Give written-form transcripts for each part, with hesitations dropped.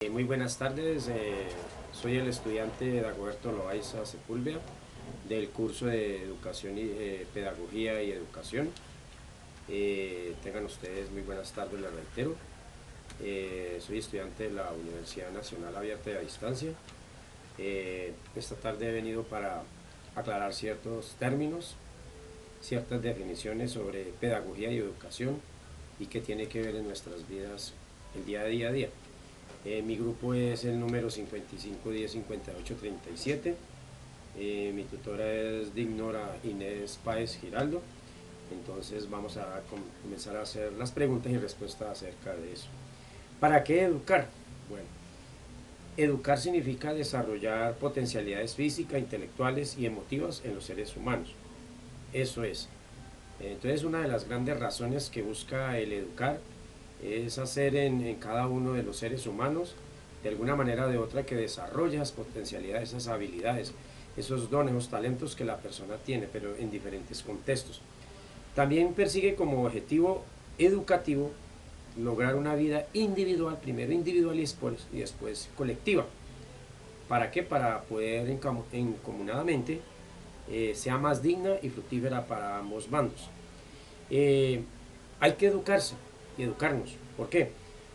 Muy buenas tardes, soy el estudiante Dagoberto Loaiza Sepúlveda del curso de Educación y Pedagogía y Educación. Tengan ustedes muy buenas tardes, les reitero. Soy estudiante de la Universidad Nacional Abierta y a Distancia. Esta tarde he venido para aclarar ciertos términos, ciertas definiciones sobre pedagogía y educación y qué tiene que ver en nuestras vidas el día a día. Mi grupo es el número 55105837. Mi tutora es Dignora Inés Páez Giraldo. Entonces vamos a comenzar a hacer las preguntas y respuestas acerca de eso. ¿Para qué educar? Bueno, educar significa desarrollar potencialidades físicas, intelectuales y emotivas en los seres humanos. Eso es. Entonces una de las grandes razones que busca el educar es hacer en cada uno de los seres humanos, de alguna manera o de otra, que desarrolle esas potencialidades, esas habilidades, esos dones, esos talentos que la persona tiene, pero en diferentes contextos. También persigue como objetivo educativo lograr una vida individual, primero individual y después colectiva. ¿Para qué? Para poder encomunadamente sea más digna y fructífera para ambos bandos. Hay que educarse y educarnos. ¿Por qué?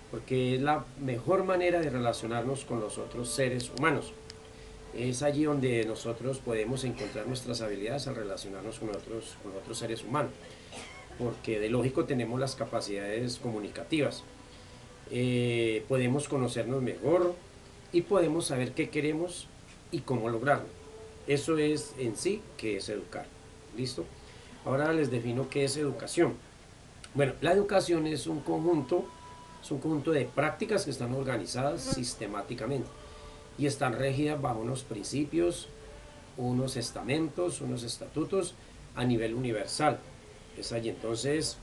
Porque es la mejor manera de relacionarnos con los otros seres humanos. Es allí donde nosotros podemos encontrar nuestras habilidades al relacionarnos con otros seres humanos. Porque de lógico tenemos las capacidades comunicativas. Podemos conocernos mejor y podemos saber qué queremos y cómo lograrlo. Eso es en sí que es educar. ¿Listo? Ahora les defino qué es educación. Bueno, la educación es un conjunto de prácticas que están organizadas sistemáticamente y están regidas bajo unos principios, unos estamentos, unos estatutos a nivel universal. Es allí entonces,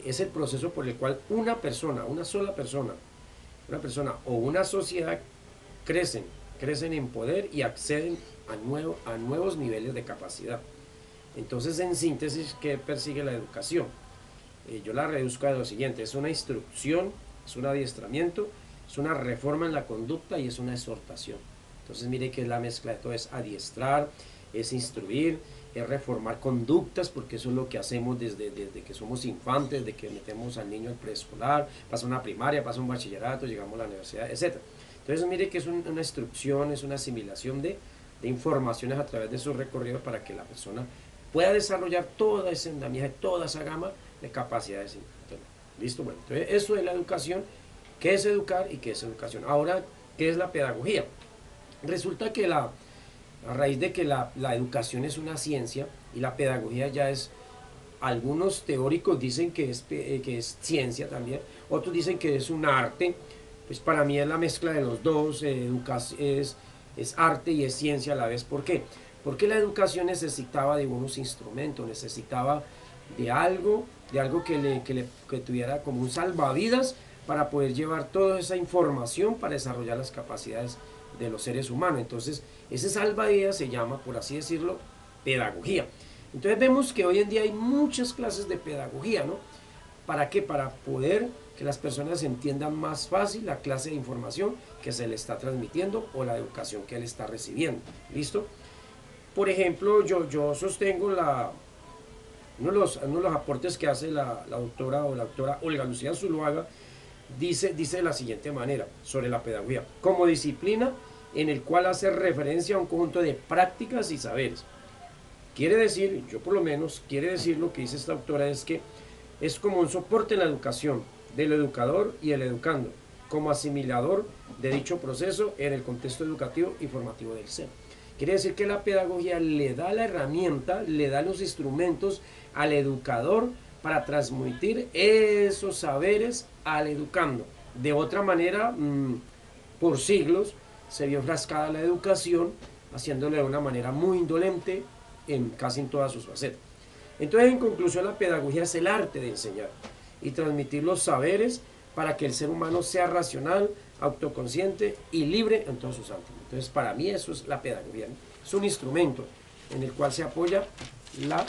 es el proceso por el cual una persona, una sola persona, una persona o una sociedad crecen en poder y acceden a nuevos niveles de capacidad. Entonces, en síntesis, ¿qué persigue la educación? Yo la reduzco a lo siguiente: es una instrucción, es un adiestramiento, es una reforma en la conducta y es una exhortación. Entonces mire que es la mezcla de todo: es adiestrar, es instruir, es reformar conductas, porque eso es lo que hacemos desde que somos infantes, desde que metemos al niño al preescolar, pasa una primaria, pasa un bachillerato, llegamos a la universidad, etc. Entonces mire que es una instrucción, es una asimilación de informaciones a través de esos recorridos para que la persona pueda desarrollar toda ese andamiaje, toda esa gama de capacidades. ¿Listo? Bueno, entonces eso es la educación. ¿Qué es educar y qué es educación? Ahora, ¿qué es la pedagogía? Resulta que a raíz de que la educación es una ciencia y la pedagogía ya es, algunos teóricos dicen que es ciencia también, otros dicen que es un arte. Pues para mí es la mezcla de los dos. Es arte y es ciencia a la vez. ¿Por qué? Porque la educación necesitaba de unos instrumentos, necesitaba que tuviera como un salvavidas para poder llevar toda esa información para desarrollar las capacidades de los seres humanos. Entonces, ese salvavidas se llama, por así decirlo, pedagogía. Entonces vemos que hoy en día hay muchas clases de pedagogía, ¿no? ¿Para qué? Para poder que las personas entiendan más fácil la clase de información que se le está transmitiendo o la educación que él está recibiendo. ¿Listo? Por ejemplo, yo sostengo uno de los aportes que hace la doctora Olga Lucía Zuluaga. Dice de la siguiente manera sobre la pedagogía: como disciplina en el cual hace referencia a un conjunto de prácticas y saberes. Quiere decir, yo por lo menos, quiere decir, lo que dice esta autora es que es como un soporte en la educación del educador y el educando, como asimilador de dicho proceso en el contexto educativo y formativo del ser. Quiere decir que la pedagogía le da la herramienta, le da los instrumentos al educador para transmitir esos saberes al educando. De otra manera, por siglos se vio enfrascada la educación, haciéndolo de una manera muy indolente casi en todas sus facetas. Entonces, en conclusión, la pedagogía es el arte de enseñar y transmitir los saberes para que el ser humano sea racional, autoconsciente y libre en todos sus ámbitos. Entonces, para mí eso es la pedagogía, ¿no? Es un instrumento en el cual se apoya la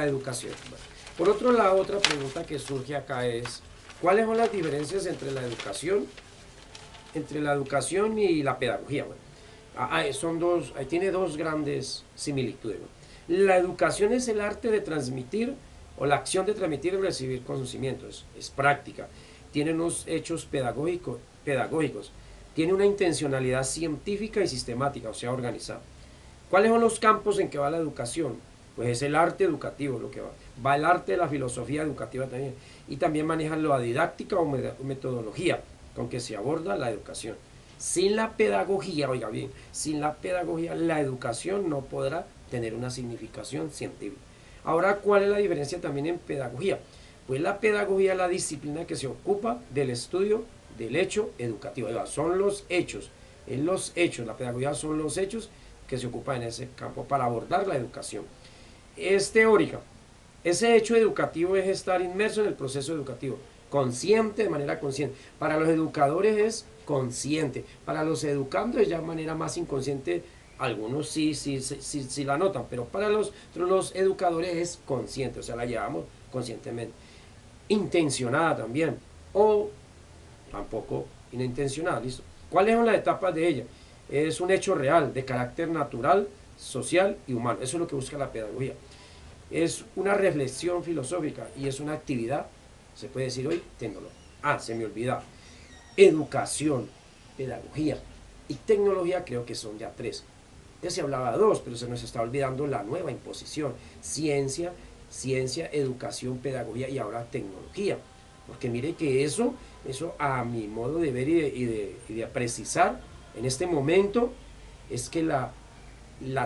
educación. Por otro lado, otra pregunta que surge acá es: ¿Cuáles son las diferencias entre la educación? Entre la educación y la pedagogía. Bueno, tiene dos grandes similitudes, ¿no? La educación es el arte de transmitir o la acción de transmitir y recibir conocimientos, es práctica, tiene unos hechos pedagógicos, tiene una intencionalidad científica y sistemática, o sea, organizada. ¿Cuáles son los campos en que va la educación? Pues es el arte educativo lo que va. Va el arte de la filosofía educativa también. Y también manejan la didáctica o metodología con que se aborda la educación. Sin la pedagogía, oiga bien, sin la pedagogía la educación no podrá tener una significación científica. Ahora, ¿cuál es la diferencia también en pedagogía? Pues la pedagogía es la disciplina que se ocupa del estudio del hecho educativo. Oiga, son los hechos, la pedagogía son los hechos que se ocupan en ese campo para abordar la educación. Es teórica. Ese hecho educativo es estar inmerso en el proceso educativo, consciente, de manera consciente. Para los educadores es consciente, para los educandos ya de manera más inconsciente, algunos sí la notan, pero para los educadores es consciente, o sea, la llevamos conscientemente. Intencionada también, o tampoco inintencionada, ¿listo? ¿Cuáles son las etapas de ella? Es un hecho real, de carácter natural, social y humano. Eso es lo que busca la pedagogía. Es una reflexión filosófica y es una actividad, se puede decir hoy, tecnología. Se me olvidaba. Educación, pedagogía y tecnología creo que son ya tres. Ya se hablaba de dos, pero se nos está olvidando la nueva imposición. Ciencia, educación, pedagogía y ahora tecnología. Porque mire que eso a mi modo de ver y de precisar en este momento es que la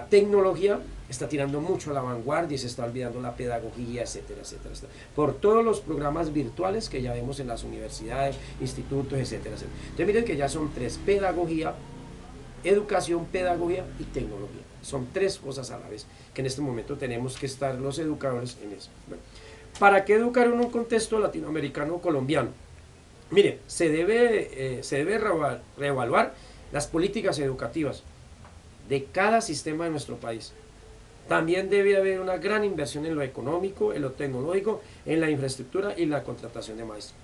tecnología está tirando mucho a la vanguardia y se está olvidando la pedagogía, etcétera, etcétera, etcétera, por todos los programas virtuales que ya vemos en las universidades, institutos, etcétera, etcétera. Entonces miren que ya son tres: pedagogía, educación, pedagogía y tecnología. Son tres cosas a la vez que en este momento tenemos que estar los educadores en eso. Bueno, ¿para qué educar en un contexto latinoamericano colombiano? Mire, se debe reevaluar las políticas educativas de cada sistema de nuestro país. También debe haber una gran inversión en lo económico, en lo tecnológico, en la infraestructura y la contratación de maestros.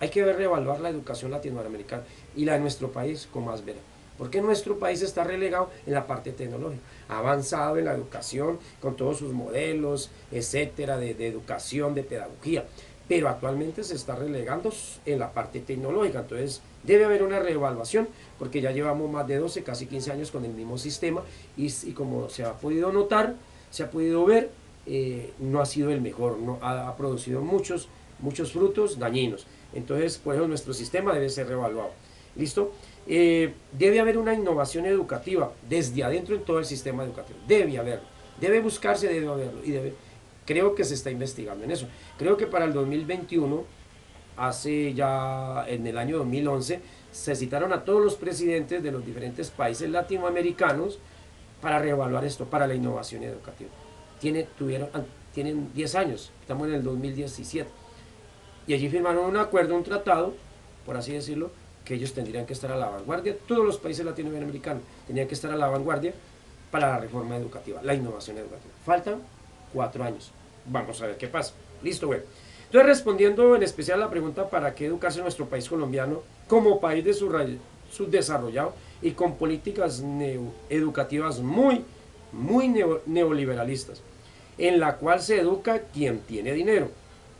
Hay que reevaluar la educación latinoamericana y la de nuestro país con más veras. Porque nuestro país está relegado en la parte tecnológica, ha avanzado en la educación con todos sus modelos, etcétera, de educación, de pedagogía, pero actualmente se está relegando en la parte tecnológica. Entonces debe haber una reevaluación porque ya llevamos más de 12, casi 15 años con el mismo sistema y como se ha podido notar, se ha podido ver, no ha sido el mejor, no, ha producido muchos frutos dañinos. Entonces, por eso nuestro sistema debe ser reevaluado. ¿Listo? Debe haber una innovación educativa desde adentro en todo el sistema educativo. Debe haberlo. Debe buscarse, debe haberlo. Creo que se está investigando en eso. Creo que para el 2021, en el año 2011, se citaron a todos los presidentes de los diferentes países latinoamericanos para reevaluar esto, para la innovación educativa. Tienen 10 años, estamos en el 2017. Y allí firmaron un acuerdo, un tratado, por así decirlo, que ellos tendrían que estar a la vanguardia. Todos los países latinoamericanos tenían que estar a la vanguardia para la reforma educativa, la innovación educativa. Faltan 4 años. Vamos a ver qué pasa. Listo, güey. Entonces, respondiendo en especial a la pregunta ¿para qué educarse en nuestro país colombiano como país subdesarrollado y con políticas educativas muy neoliberalistas, en la cual se educa quien tiene dinero,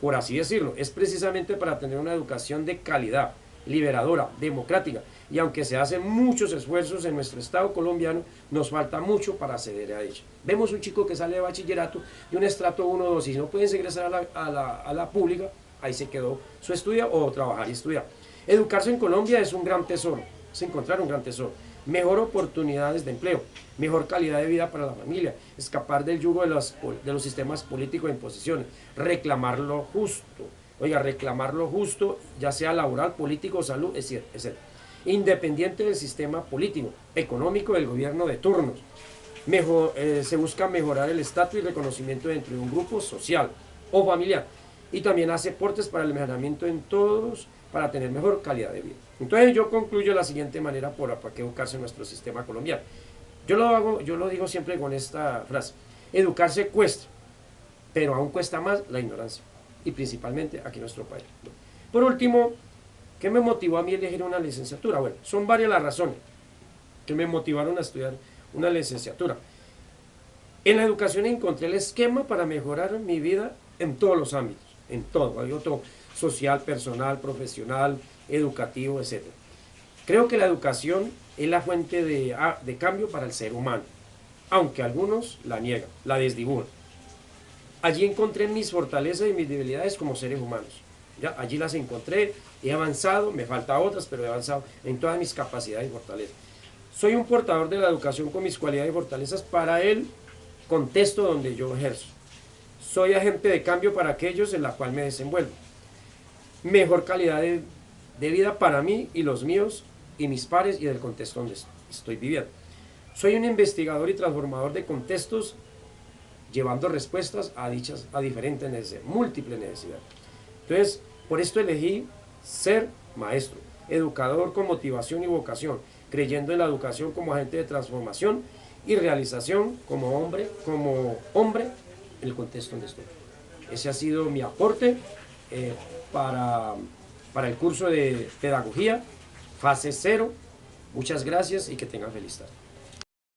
por así decirlo? Es precisamente para tener una educación de calidad, liberadora, democrática, y aunque se hacen muchos esfuerzos en nuestro estado colombiano, nos falta mucho para acceder a ello. Vemos un chico que sale de bachillerato de un estrato 1 o 2 y si no puede ingresar a la pública, ahí se quedó su estudio o trabajar y estudiar. Educarse en Colombia es un gran tesoro, es encontrar un gran tesoro. Mejor oportunidades de empleo, mejor calidad de vida para la familia, escapar del yugo de los sistemas políticos de imposiciones, reclamar lo justo. Oiga, reclamar lo justo, ya sea laboral, político, salud, etc. Independiente del sistema político, económico del gobierno de turnos. Se busca mejorar el estatus y reconocimiento dentro de un grupo social o familiar. Y también hace aportes para el mejoramiento en todos, para tener mejor calidad de vida. Entonces yo concluyo de la siguiente manera para qué educarse en nuestro sistema colombiano. Yo lo digo siempre con esta frase: educarse cuesta, pero aún cuesta más la ignorancia. Y principalmente aquí en nuestro país. Por último, ¿qué me motivó a mí a elegir una licenciatura? Bueno, son varias las razones que me motivaron a estudiar una licenciatura. En la educación encontré el esquema para mejorar mi vida en todos los ámbitos, en todo, hay otro social, personal, profesional, educativo, etc. Creo que la educación es la fuente de cambio para el ser humano, aunque algunos la niegan, la desdibujan. Allí encontré mis fortalezas y mis debilidades como seres humanos. ¿Ya? Allí las encontré, he avanzado, me faltan otras, pero he avanzado en todas mis capacidades y fortalezas. Soy un portador de la educación con mis cualidades y fortalezas para el contexto donde yo ejerzo. Soy agente de cambio para aquellos en la cual me desenvuelvo. Mejor calidad de vida para mí y los míos y mis pares y del contexto donde estoy viviendo. Soy un investigador y transformador de contextos, llevando respuestas a diferentes necesidades, múltiples necesidades. Entonces, por esto elegí ser maestro, educador con motivación y vocación, creyendo en la educación como agente de transformación y realización como hombre en el contexto donde estoy. Ese ha sido mi aporte para el curso de pedagogía, fase 0. Muchas gracias y que tengan feliz tarde.